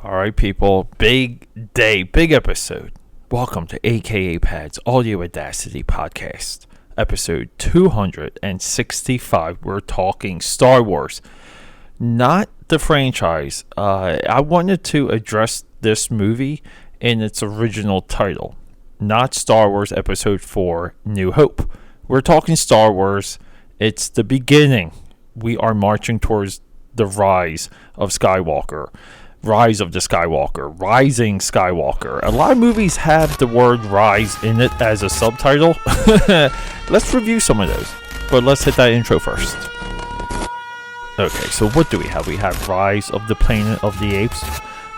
All right, people. Big day, big episode. Welcome to AKAPAD's Audio Audacity podcast, episode 265. We're talking Star Wars, not the franchise. I wanted to address this movie in its original title, not Star Wars Episode 4, New Hope. We're talking Star Wars. It's the beginning. We are marching towards the rise of Skywalker. Rise of the Skywalker, Rising Skywalker. A lot of movies have the word rise in it as a subtitle. Let's review some of those. But let's hit that intro first. Okay, so what do we have? We have Rise of the Planet of the Apes.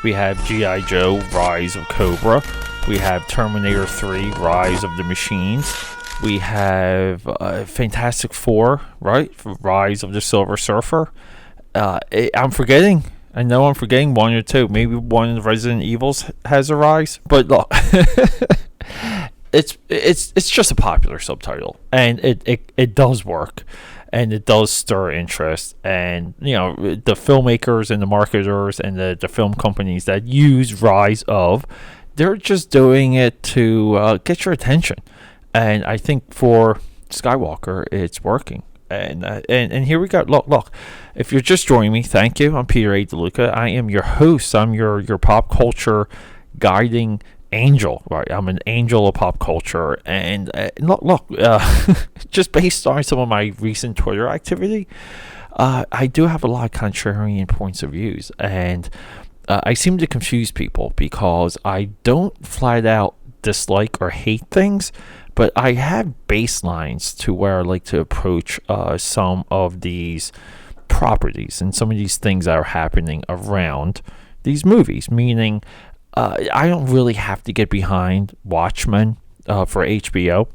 We have G.I. Joe, Rise of Cobra. We have Terminator 3, Rise of the Machines. We have Fantastic Four, right? Rise of the Silver Surfer. I'm forgetting. I know I'm forgetting one or two. Maybe one of the Resident Evils has a rise, but look, it's just a popular subtitle, and it does work, and it does stir interest, and the filmmakers and the marketers and the film companies that use Rise of, they're just doing it to get your attention, and I think for Skywalker, it's working. And here we go. Look. If you're just joining me, thank you. I'm Peter A. DeLuca. I am your host. I'm your pop culture guiding angel. Right? I'm an angel of pop culture. And look. Just based on some of my recent Twitter activity, I do have a lot of contrarian points of views, and I seem to confuse people because I don't flat out dislike or hate things. But I have baselines to where I like to approach some of these properties and some of these things that are happening around these movies. Meaning, I don't really have to get behind Watchmen for HBO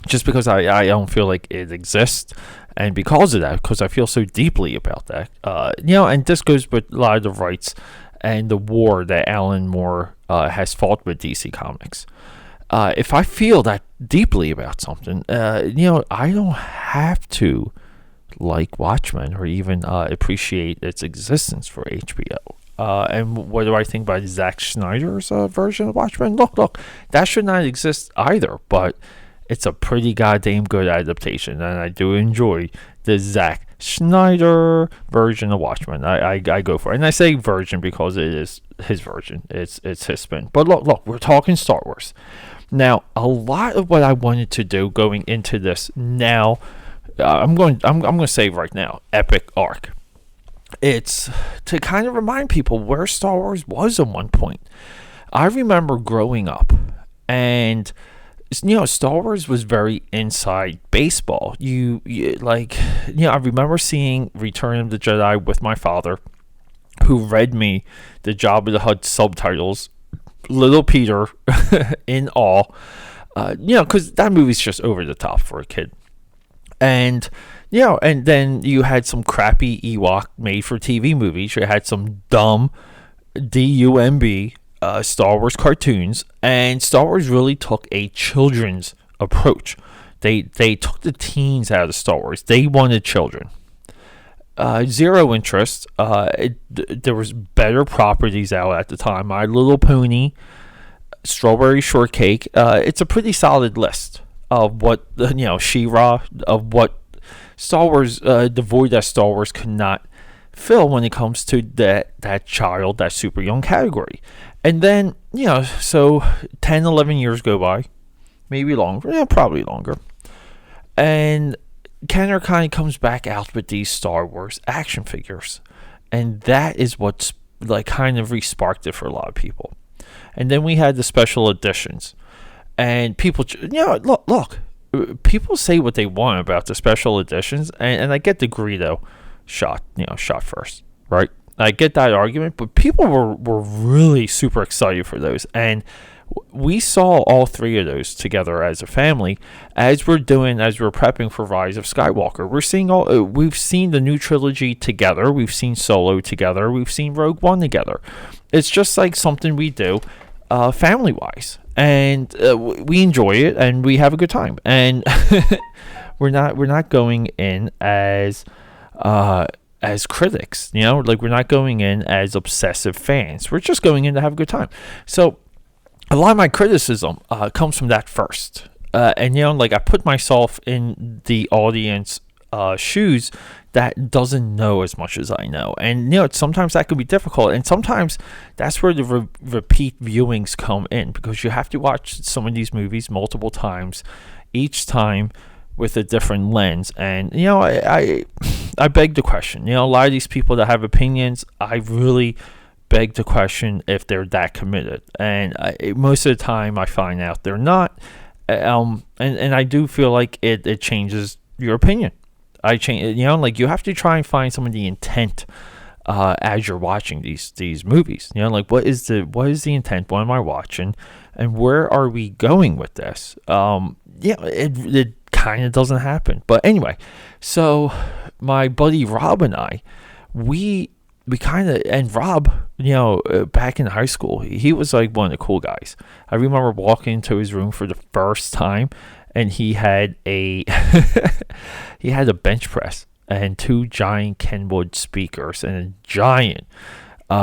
just because I don't feel like it exists. And because of that, because I feel so deeply about that, and this goes with a lot of the rights and the war that Alan Moore has fought with DC Comics. If I feel that deeply about something, I don't have to like Watchmen or even appreciate its existence for HBO. And what do I think about Zack Snyder's version of Watchmen? Look, that should not exist either, but it's a pretty goddamn good adaptation, and I do enjoy the Zack Snyder version of Watchmen. I go for it, and I say version because it is his version. It's his spin. But look, we're talking Star Wars. Now, a lot of what I wanted to do going into this now, I'm going to say right now, epic arc. It's to kind of remind people where Star Wars was at one point. I remember growing up, and Star Wars was very inside baseball. I remember seeing Return of the Jedi with my father, who read me the Jabba the Hutt subtitles. Little Peter in awe, because that movie's just over the top for a kid. And, and then you had some crappy Ewok made for TV movies. You had some dumb DUMB Star Wars cartoons. And Star Wars really took a children's approach. They took the teens out of Star Wars. They wanted children. Zero interest. There was better properties out at the time. My Little Pony, Strawberry Shortcake. It's a pretty solid list of what She-Ra, of what Star Wars, the void that Star Wars could not fill when it comes to that child, that super young category. And then so 10, 11 years go by, maybe longer. Probably longer. And Kenner kind of comes back out with these Star Wars action figures, and that is what's kind of re-sparked it for a lot of people. And then we had the special editions, and people, look, people say what they want about the special editions, and I get the Greedo shot first, right? I get that argument, but people were really super excited for those, and we saw all three of those together as a family as we're prepping for Rise of Skywalker. We've seen the new trilogy together. We've seen Solo together. We've seen Rogue One together. It's just like something we do family-wise, and we enjoy it and we have a good time. And we're not going in as as critics. Like we're not going in as obsessive fans. We're just going in to have a good time. So a lot of my criticism comes from that first. And like I put myself in the audience shoes that doesn't know as much as I know, and sometimes that can be difficult, and sometimes that's where the repeat viewings come in, because you have to watch some of these movies multiple times, each time with a different lens. And I beg the question. A lot of these people that have opinions, I really beg to question if they're that committed, and most of the time I find out they're not. And I do feel like it changes your opinion. Like you have to try and find some of the intent as you're watching these movies. Like what is the intent? What am I watching, and where are we going with this? It kind of doesn't happen. But anyway, so my buddy Rob and I, we kind of, and Rob, back in high school, he was like one of the cool guys. I remember walking into his room for the first time, and he had a he had a bench press and 2 giant Kenwood speakers and a giant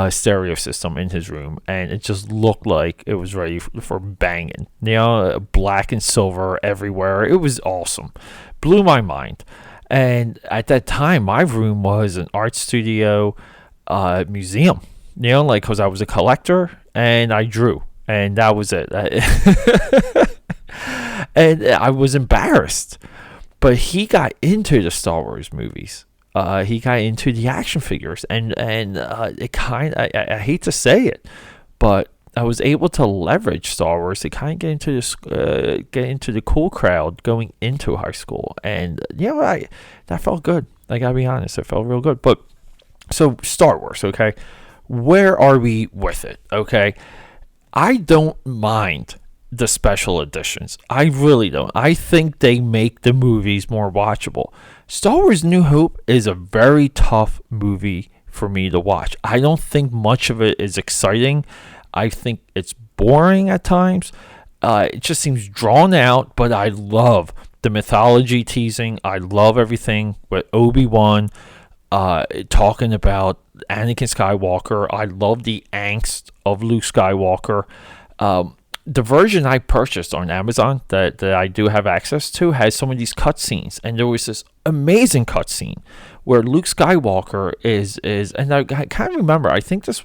stereo system in his room, and it just looked like it was ready for banging. Black and silver everywhere. It was awesome. Blew my mind. And at that time, my room was an art studio, museum. Like, because I was a collector and I drew, and that was it. And I was embarrassed. But he got into the Star Wars movies. He got into the action figures, and it kind of, I hate to say it, but I was able to leverage Star Wars to kind of get into the cool crowd going into high school, and that felt good. I gotta be honest, it felt real good. But so Star Wars, okay, where are we with it? Okay, I don't mind the special editions. I really don't. I think they make the movies more watchable. Star Wars New Hope is a very tough movie for me to watch. I don't think much of it is exciting. I think it's boring at times. It just seems drawn out, but I love the mythology teasing. I love everything with Obi-Wan talking about Anakin Skywalker. I love the angst of Luke Skywalker. The version I purchased on Amazon that I do have access to has some of these cutscenes, and there was this amazing cutscene where Luke Skywalker is, and I can't remember. I think this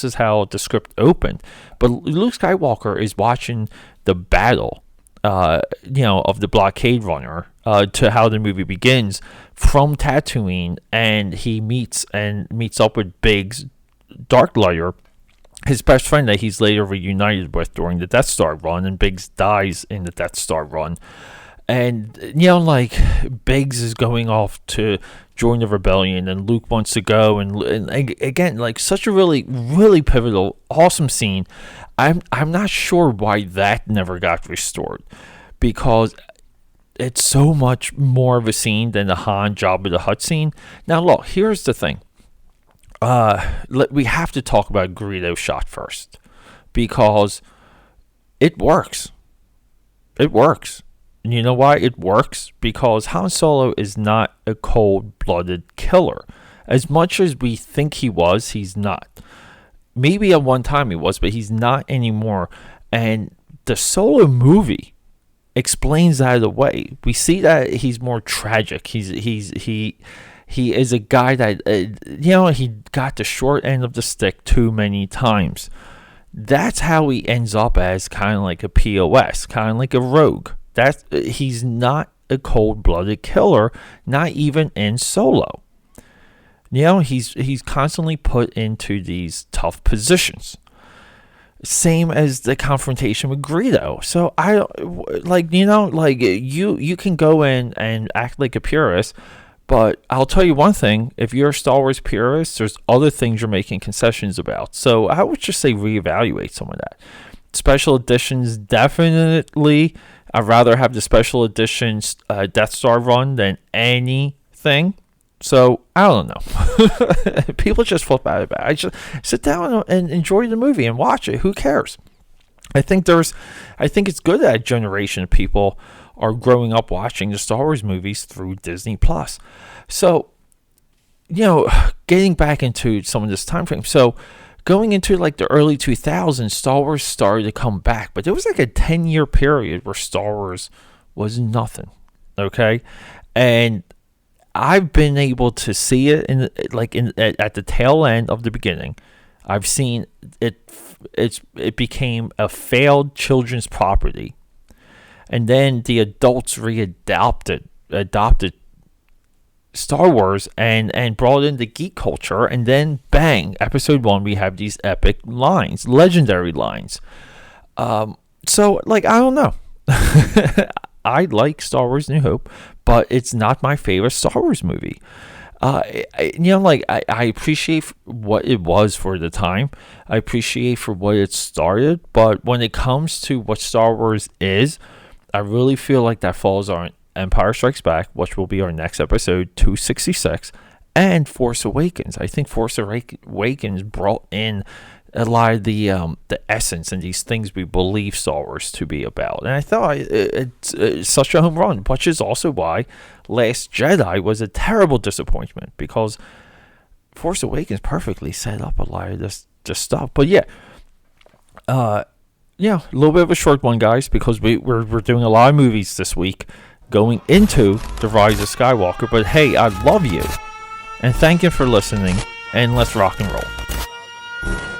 is how the script opened, but Luke Skywalker is watching the battle, of the blockade runner, to how the movie begins from Tatooine, and he meets up with Biggs Darklighter, his best friend that he's later reunited with during the Death Star run, and Biggs dies in the Death Star run. And, like, Biggs is going off to join the rebellion, and Luke wants to go, and again, like, such a really, really pivotal, awesome scene. I'm not sure why that never got restored, because it's so much more of a scene than the Han Jabba the Hutt scene. Now, look, here's the thing. We have to talk about Greedo's shot first, because it works. It works. And you know why it works? Because Han Solo is not a cold-blooded killer. As much as we think he was, he's not. Maybe at one time he was, but he's not anymore. And the Solo movie explains that away. We see that he's more tragic. He is a guy that, he got the short end of the stick too many times. That's how he ends up as kind of like a POS, kind of like a rogue. He's not a cold-blooded killer, not even in Solo. He's constantly put into these tough positions. Same as the confrontation with Greedo. So you can go in and act like a purist. But I'll tell you one thing, if you're a Star Wars purist, there's other things you're making concessions about. So I would just say reevaluate some of that. Special editions, definitely. I'd rather have the special editions Death Star run than anything. So, I don't know. People just flip out of it. I just sit down and enjoy the movie and watch it. Who cares? I think it's good that a generation of people are growing up watching the Star Wars movies through Disney Plus. So, getting back into some of this time frame. So going into like the early 2000s, Star Wars started to come back, but there was like a 10-year period where Star Wars was nothing. Okay, and I've been able to see it at the tail end of the beginning. I've seen it. It became a failed children's property, and then the adults adopted Star Wars and brought in the geek culture, and then bang, episode 1, we have these epic lines, legendary lines. So like, I don't know. I like Star Wars New Hope, but it's not my favorite Star Wars movie. I appreciate what it was for the time. I appreciate for what it started, but when it comes to what Star Wars is, I really feel like that falls on Empire Strikes Back, which will be our next episode, 266, and Force Awakens. I think Force Awakens brought in a lot of the essence and these things we believe Star Wars to be about. And I thought it's such a home run, which is also why Last Jedi was a terrible disappointment, because Force Awakens perfectly set up a lot of this stuff. But a little bit of a short one, guys, because we're doing a lot of movies this week going into The Rise of Skywalker. But hey, I love you, and thank you for listening, and let's rock and roll.